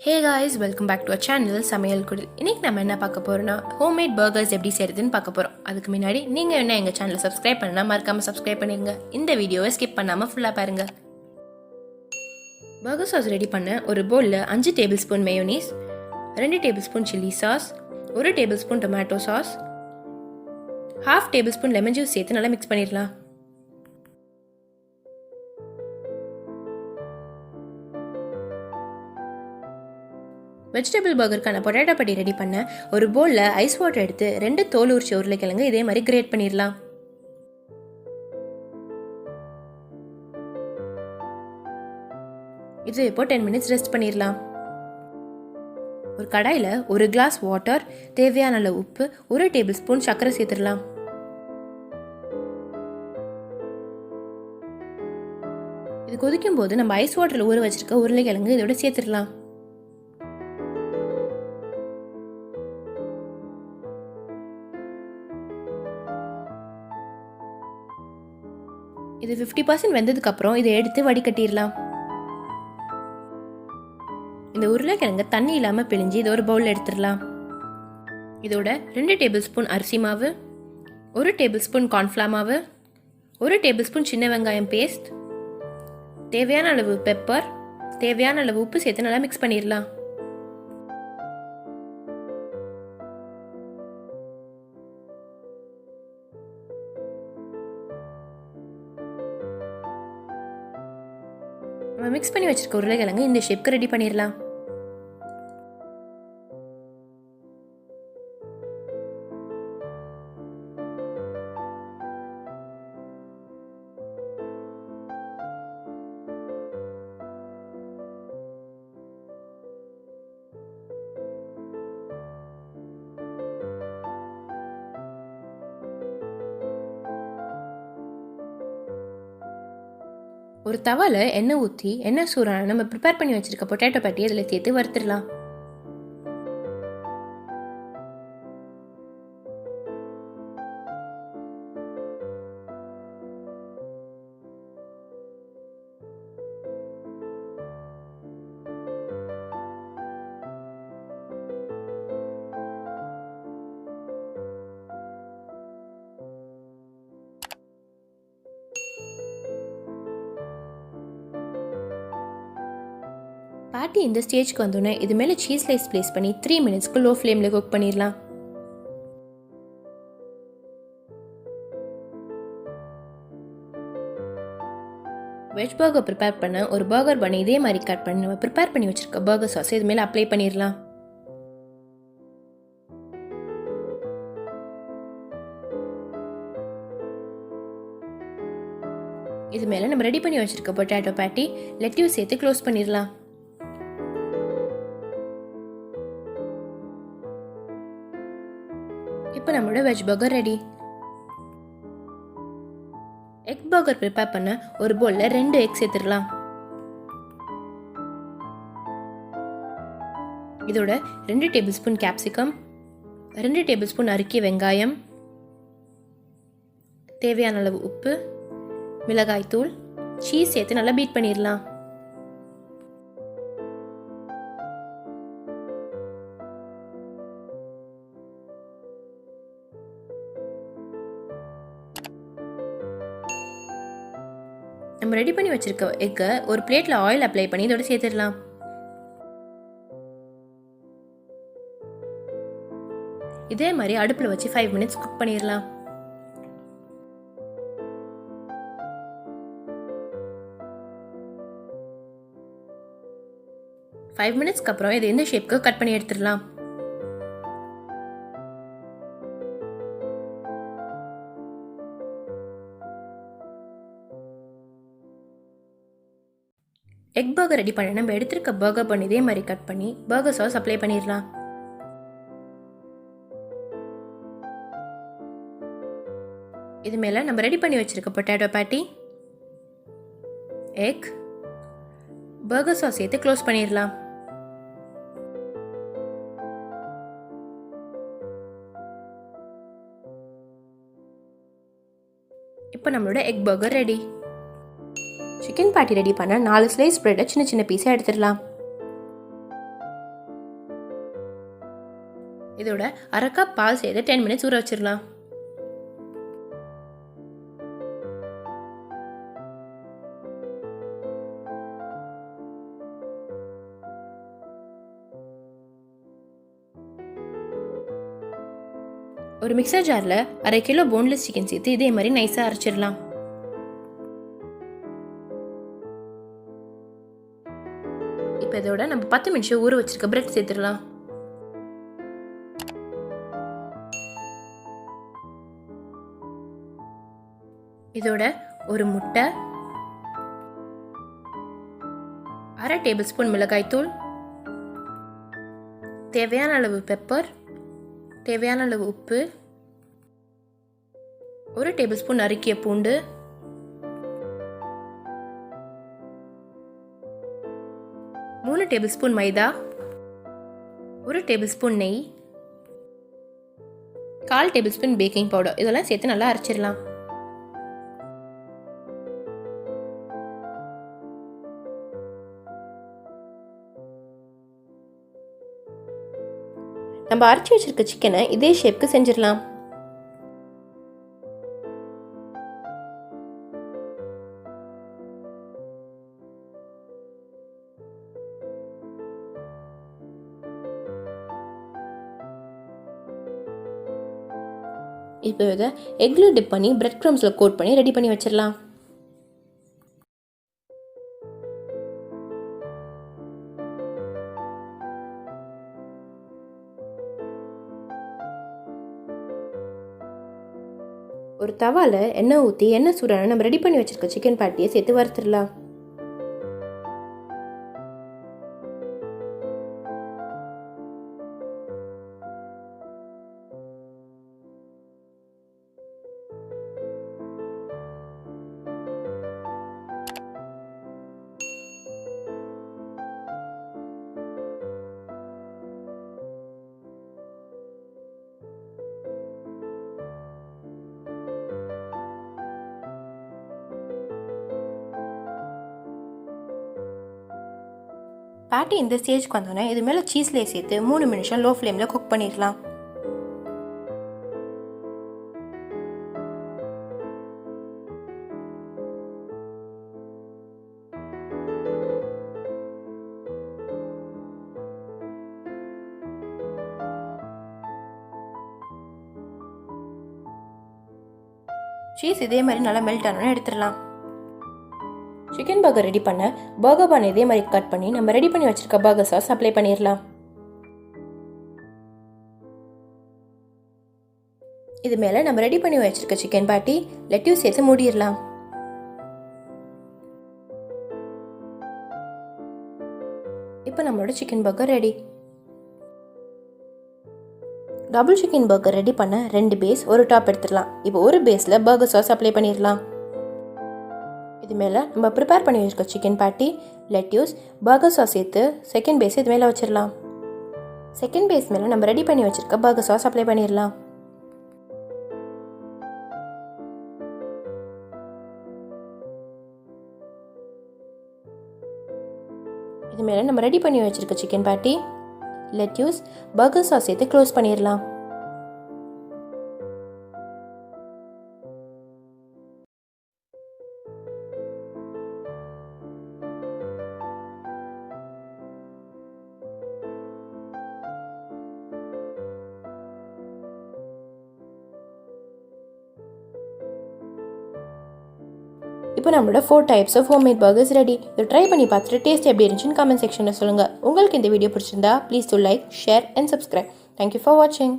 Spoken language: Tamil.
Hey guys, welcome back to our channel சமையல் குடில். இன்னைக்கு நம்ம என்ன பார்க்க போறோம்னா ஹோம்மேட் பர்கர்ஸ் எப்படி செய்யறதுன்னு பார்க்க போறோம். அதுக்கு முன்னாடி நீங்க என்ன எங்க சேனலை சப்ஸ்கிரைப் பண்ணா மறக்காம சப்ஸ்கிரைப் பண்ணிருங்க. இந்த வீடியோவை ஸ்கிப் பண்ணாம ஃபுல்லா பாருங்க. பர்கர் சாஸ் ரெடி பண்ண ஒரு பவுல்ல 5 tablespoon mayonnaise, 2 tablespoon chilli sauce, 1 tablespoon tomato sauce, 1/2 tablespoon lemon juice சேர்த்து நல்லா மிக்ஸ் பண்ணிடலாம். வெஜிடபிள் பர்கருக்கான பொட்டேட்டோ பட்டி ரெடி பண்ண ஒரு பவுலில் ஐஸ் வாட்டர் எடுத்து 2 தோல் உரிச்ச உருளைக்கிழங்கு இதே மாதிரி கிரேட் பண்ணிடலாம். இது இப்போ 10 மினிட்ஸ் ரெஸ்ட் பண்ணிடலாம். ஒரு கடாயில் 1 கிளாஸ் வாட்டர், தேவையான அளவு உப்பு, 1 டேபிள் ஸ்பூன் சர்க்கரை சேர்த்துடலாம். இது கொதிக்கும் போது நம்ம ஐஸ் வாட்டரில் ஊற வச்சிருக்க உருளைக்கிழங்கு இதோட சேர்த்துடலாம். இது 50% வெந்ததுக்கு அப்புறம் இதை எடுத்து வடிகட்டிடலாம். இந்த உருளைக்கிழங்கு தண்ணி இல்லாமல் பிழிஞ்சு இதை ஒரு பவுல் எடுத்துடலாம். இதோட 2 டேபிள் ஸ்பூன் அரிசி மாவு, 1 டேபிள் ஸ்பூன் கார்ன்ஃப்ளவர் மாவு, 1 டேபிள் ஸ்பூன் சின்ன வெங்காயம் பேஸ்ட், தேவையான அளவு பெப்பர், தேவையான அளவு உப்பு சேர்த்து நல்லா மிக்ஸ் பண்ணிடலாம். நம்ம மிக்ஸ் பண்ணி வச்சிருக்க உருளைக்கிழங்கு இந்த ஷேப்க்கு ரெடி பண்ணிடலாம். ஒரு தவால எண்ணெய் ஊற்றி எண்ணெய் சூடான நம்ம ப்ரிப்பேர் பண்ணி வச்சிருக்க பொட்டேட்டோ பட்டி அதில் சேர்த்து வறுத்துடலாம். பாட்டி இந்த ஸ்டேஜ்க்கு வந்தோடனே இது மேலே சீஸ் ஸ்லைஸ் பிளேஸ் பண்ணி 3 மினிட்ஸ்க்கு லோ ஃப்ளேமில் குக் பண்ணிடலாம். வெஜ் பர்கர் ப்ரிப்பேர் பண்ண ஒரு பர்கர் பண்ணி இதே மாதிரி கட் பண்ணி நம்ம ப்ரிப்பேர் பண்ணி வச்சிருக்க பர்கர் சாஸ் இது மேலே அப்ளை பண்ணிடலாம். இது மேலே நம்ம ரெடி பண்ணி வச்சிருக்க பொட்டேட்டோ பேட்டி லெட்யூஸ் சேர்த்து க்ளோஸ் பண்ணிடலாம். இப்போ நம்மளோட veg burger ready. Egg burger prepare பண்ண ஒரு பவுல்ல 2 எக் சேர்த்துடலாம். இதோட 2 tablespoon capsicum, 2 tablespoon நறுக்கிய வெங்காயம், தேவையான அளவு உப்பு, மிளகாய் தூள், சீஸ் சேர்த்து நல்லா பீட் பண்ணிடலாம். நம்ம ரெடி பண்ணி வச்சிருக்க எக்கை ஒரு பிளேட்ல ஆயில் அப்ளை பண்ணி இதோட சேர்த்துடலாம். இதே மாதிரி அடுப்புல வச்சு 5 மினிட்ஸ் குக் பண்ணிடலாம். ஃபைவ் மினிட்ஸ்க்கு அப்புறம் இது இந்த ஷேப்க்கு கட் பண்ணி எடுத்துடலாம். எக் பர்கர் ரெடி பண்ண நம்ம எடுத்திருக்க பர்கர் பண்ணி இதே மாதிரி கட் பண்ணி பர்கர் சாஸ் அப்ளை பண்ணிடலாம். இது மேலே நம்ம ரெடி பண்ணி வச்சிருக்க பொட்டேட்டோ பேட்டி, எக், பர்கர் சாஸ் சேர்த்து க்ளோஸ் பண்ணிடலாம். இப்போ நம்மளோட எக் பர்கர் ரெடி. சிக்கன் பேட்டி ரெடி பண்ண 4 ஸ்லைஸ் பிரெட்டை சின்ன சின்ன பீஸாக எடுத்துடலாம். இதோட அரை கப் பால் சேர்த்து 10 மினிட்ஸ் ஊற வச்சிடலாம். ஒரு மிக்சர் ஜாரில் 1/2 கிலோ போன்லெஸ் சிக்கன் சேர்த்து இதே மாதிரி நைஸாக அரைச்சிடலாம். இப்போ இதோட நம்ம 10 நிமிஷம் ஊற வச்சிருக்க பிரெட் சேர்த்துடலாம். இதோட ஒரு முட்டை, 1/2 டேபிள் ஸ்பூன் மிளகாய்த்தூள், தேவையான அளவு பெப்பர், தேவையான அளவு உப்பு, 1 டேபிள் ஸ்பூன் நறுக்கிய பூண்டு, 3 டேபிள் ஸ்பூன் மைதா, 1 டேபிள் ஸ்பூன் நெய், 1/4 டேபிள் ஸ்பூன் பேக்கிங் பவுடர் இதெல்லாம் சேர்த்து நல்லா அரைச்சிடலாம். நம்ம அரைச்சி வச்சிருக்க சிக்கனை இதே ஷேப்க்கு செஞ்சிடலாம். இப்போ இதை எக்ல டிப் பண்ணி பிரெட் க்ரம்ஸில் கோட் பண்ணி ரெடி பண்ணி வச்சிடலாம். ஒரு தவால எண்ணெய் ஊற்றி எண்ணெய் சூடான நம்ம ரெடி பண்ணி வச்சிருக்க சிக்கன் பேட்டியை சேர்த்து வறுத்துடலாம். பேட்டி இந்த ஸ்டேஜ்க்கு வந்தோன்னே இது மேலே சீஸ்லேயே சேர்த்து 3 நிமிஷம் லோ ஃப்ளேமில் குக் பண்ணிடலாம். சீஸ் இதே மாதிரி நல்லா மெல்ட் ஆனோன்னு எடுத்துடலாம். சிக்கன் பர்கர் ரெடி பண்ண பர்கர் பன் இதே மாதிரி கட் பண்ணி நம்ம ரெடி பண்ணி வச்சிருக்க பர்கர் சாஸ் அப்ளை பண்ணிடலாம். இது மேலே நம்ம ரெடி பண்ணி வச்சிருக்க சிக்கன் பேட்டி லெட்யூஸ் சேர்த்து மூடிடலாம். இப்போ நம்மளோட chicken burger ready. Double chicken burger ready பண்ண 2 பேஸ் ஒரு டாப் எடுத்துடலாம். இப்போ ஒரு பேஸில் பர்கர் சாஸ் அப்ளை பண்ணிடலாம். இது மேலே நம்ம ப்ரிப்பேர் பண்ணி வச்சுருக்க chicken patty lettuce burger sauce சேர்த்து செகண்ட் பேஸ் இது மேலே வச்சிடலாம். செகண்ட் பேஸ் மேலே நம்ம ரெடி பண்ணி வச்சுருக்க பர்கர் சாஸ் அப்ளை பண்ணிடலாம். இது மேலே நம்ம ரெடி பண்ணி வச்சுருக்க chicken patty lettuce burger sauce சேர்த்து க்ளோஸ் பண்ணிடலாம். இப்போ நம்மளோட 4 types of homemade burgers ready. இதை ட்ரை பண்ணி பார்த்துட்டு டேஸ்ட் எப்படி இருந்துச்சுன்னு கமெண்ட் செக்ஷனில் சொல்லுங்கள். உங்களுக்கு இந்த வீடியோ பிடிச்சிருந்தா please to like, share and subscribe. Thank you for வாட்சிங்.